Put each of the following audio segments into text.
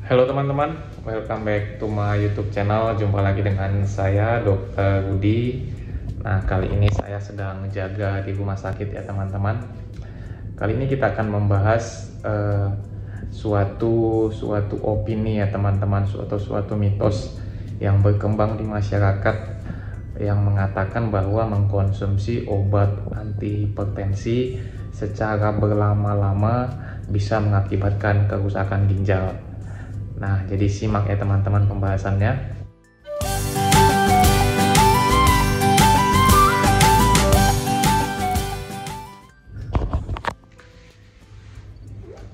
Halo teman-teman, welcome back to my YouTube channel. Jumpa lagi dengan saya, Dr. Budi. Nah, kali ini saya sedang jaga di rumah sakit ya teman-teman. Kali ini kita akan membahas suatu opini ya teman-teman, suatu mitos yang berkembang di masyarakat yang mengatakan bahwa mengkonsumsi obat anti hipertensi secara berlama-lama bisa mengakibatkan kerusakan ginjal. Nah, jadi simak ya teman-teman pembahasannya.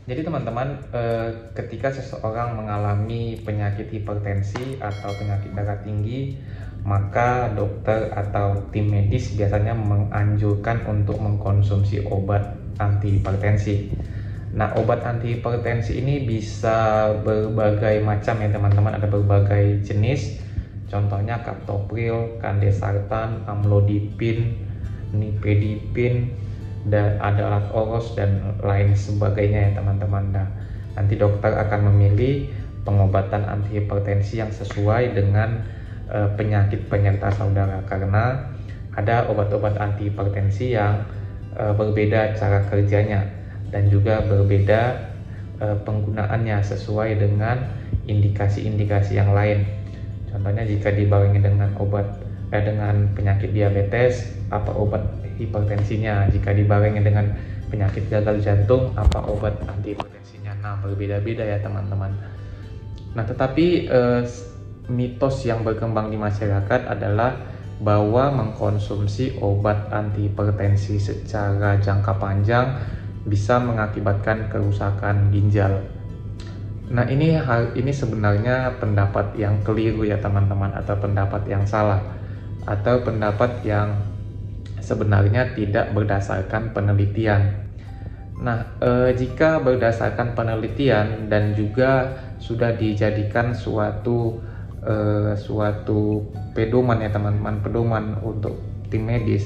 Jadi teman-teman, ketika seseorang mengalami penyakit hipertensi atau penyakit darah tinggi, maka dokter atau tim medis biasanya menganjurkan untuk mengkonsumsi obat anti hipertensi. Nah, obat anti hipertensi ini bisa berbagai macam ya teman-teman, ada berbagai jenis. Contohnya captopril, candesartan, amlodipin, nifedipin, dan ada alat oros dan lain sebagainya ya teman-teman. Nah, nanti dokter akan memilih pengobatan anti hipertensi yang sesuai dengan penyakit penyerta saudara, karena ada obat-obat anti hipertensi yang berbeda cara kerjanya dan juga berbeda penggunaannya sesuai dengan indikasi-indikasi yang lain. Contohnya jika dibarengi dengan dengan penyakit diabetes, apa obat hipertensinya? Jika dibarengi dengan penyakit gagal jantung, apa obat anti hipertensinya? Nah, berbeda-beda ya teman-teman. Nah, tetapi mitos yang berkembang di masyarakat adalah bahwa mengkonsumsi obat anti hipertensi secara jangka panjang bisa mengakibatkan kerusakan ginjal. Nah, ini sebenarnya pendapat yang keliru ya teman-teman, atau pendapat yang salah, atau pendapat yang sebenarnya tidak berdasarkan penelitian. Nah, jika berdasarkan penelitian dan juga sudah dijadikan suatu pedoman ya teman-teman, pedoman untuk tim medis,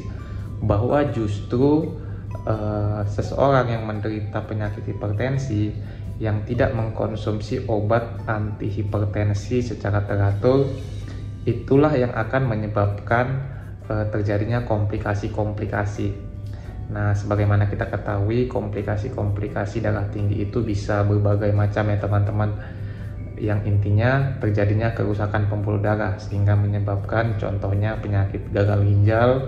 bahwa justru seseorang yang menderita penyakit hipertensi yang tidak mengkonsumsi obat anti hipertensi secara teratur, itulah yang akan menyebabkan terjadinya komplikasi-komplikasi. Nah, sebagaimana kita ketahui, komplikasi-komplikasi darah tinggi itu bisa berbagai macam ya teman-teman, yang intinya terjadinya kerusakan pembuluh darah sehingga menyebabkan contohnya penyakit gagal ginjal,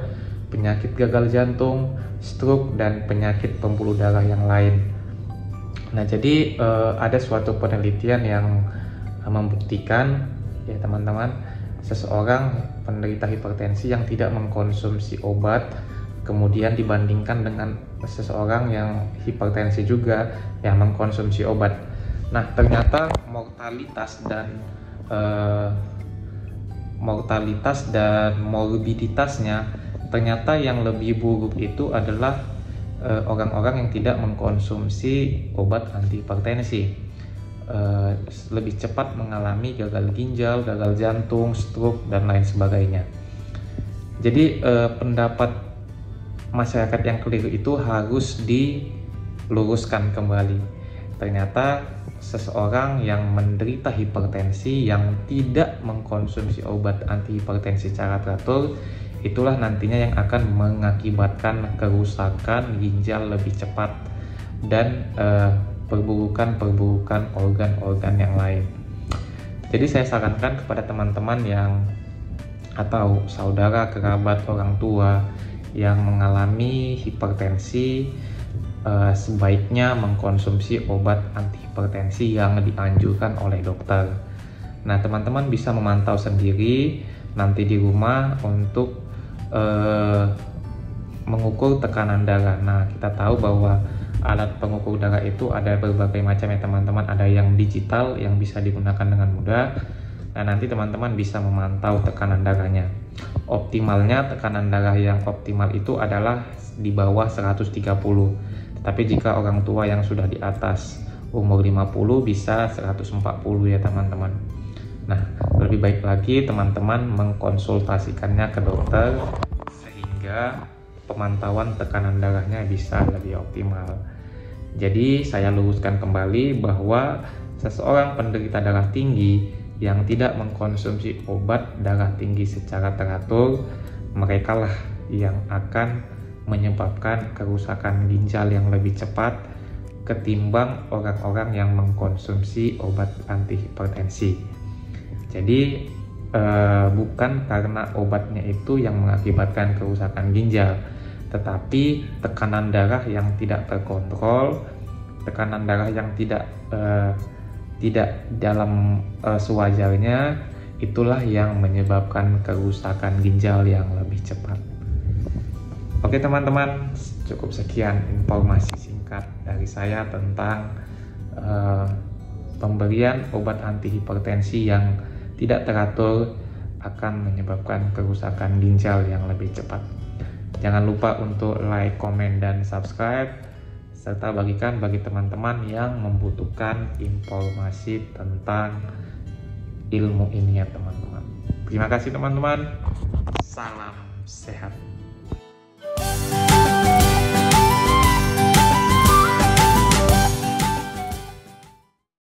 penyakit gagal jantung, stroke, dan penyakit pembuluh darah yang lain. Nah, jadi ada suatu penelitian yang membuktikan ya teman-teman, seseorang penderita hipertensi yang tidak mengkonsumsi obat kemudian dibandingkan dengan seseorang yang hipertensi juga yang mengkonsumsi obat. Nah, ternyata mortalitas dan morbiditasnya, ternyata yang lebih buruk itu adalah orang-orang yang tidak mengkonsumsi obat anti hipertensi. Lebih cepat mengalami gagal ginjal, gagal jantung, stroke, dan lain sebagainya. Jadi pendapat masyarakat yang keliru itu harus diluruskan kembali. Ternyata seseorang yang menderita hipertensi yang tidak mengkonsumsi obat anti hipertensi secara teratur, itulah nantinya yang akan mengakibatkan kerusakan ginjal lebih cepat dan perburukan organ-organ yang lain. Jadi saya sarankan kepada teman-teman yang atau saudara, kerabat, orang tua yang mengalami hipertensi, sebaiknya mengkonsumsi obat anti hipertensi yang dianjurkan oleh dokter. Nah, teman-teman bisa memantau sendiri nanti di rumah untuk mengukur tekanan darah. Nah, kita tahu bahwa alat pengukur darah itu ada berbagai macam ya teman-teman. Ada yang digital yang bisa digunakan dengan mudah. Nah, nanti teman-teman bisa memantau tekanan darahnya. Optimalnya tekanan darah yang optimal itu adalah di bawah 130. Tapi jika orang tua yang sudah di atas umur 50 bisa 140 ya teman-teman. Nah, lebih baik lagi teman-teman mengkonsultasikannya ke dokter sehingga pemantauan tekanan darahnya bisa lebih optimal. Jadi saya luruskan kembali bahwa Seseorang penderita darah tinggi yang tidak mengkonsumsi obat darah tinggi secara teratur, merekalah yang akan menyebabkan kerusakan ginjal yang lebih cepat ketimbang orang-orang yang mengkonsumsi obat antihipertensi. Jadi bukan karena obatnya itu yang mengakibatkan kerusakan ginjal, tetapi tekanan darah yang tidak terkontrol, tekanan darah yang tidak dalam sewajarnya, itulah yang menyebabkan kerusakan ginjal yang lebih cepat. Oke teman-teman, cukup sekian informasi singkat dari saya tentang pemberian obat antihipertensi yang tidak teratur akan menyebabkan kerusakan ginjal yang lebih cepat. Jangan lupa untuk like, komen, dan subscribe, serta bagikan bagi teman-teman yang membutuhkan informasi tentang ilmu ini ya teman-teman. Terima kasih teman-teman. Salam sehat.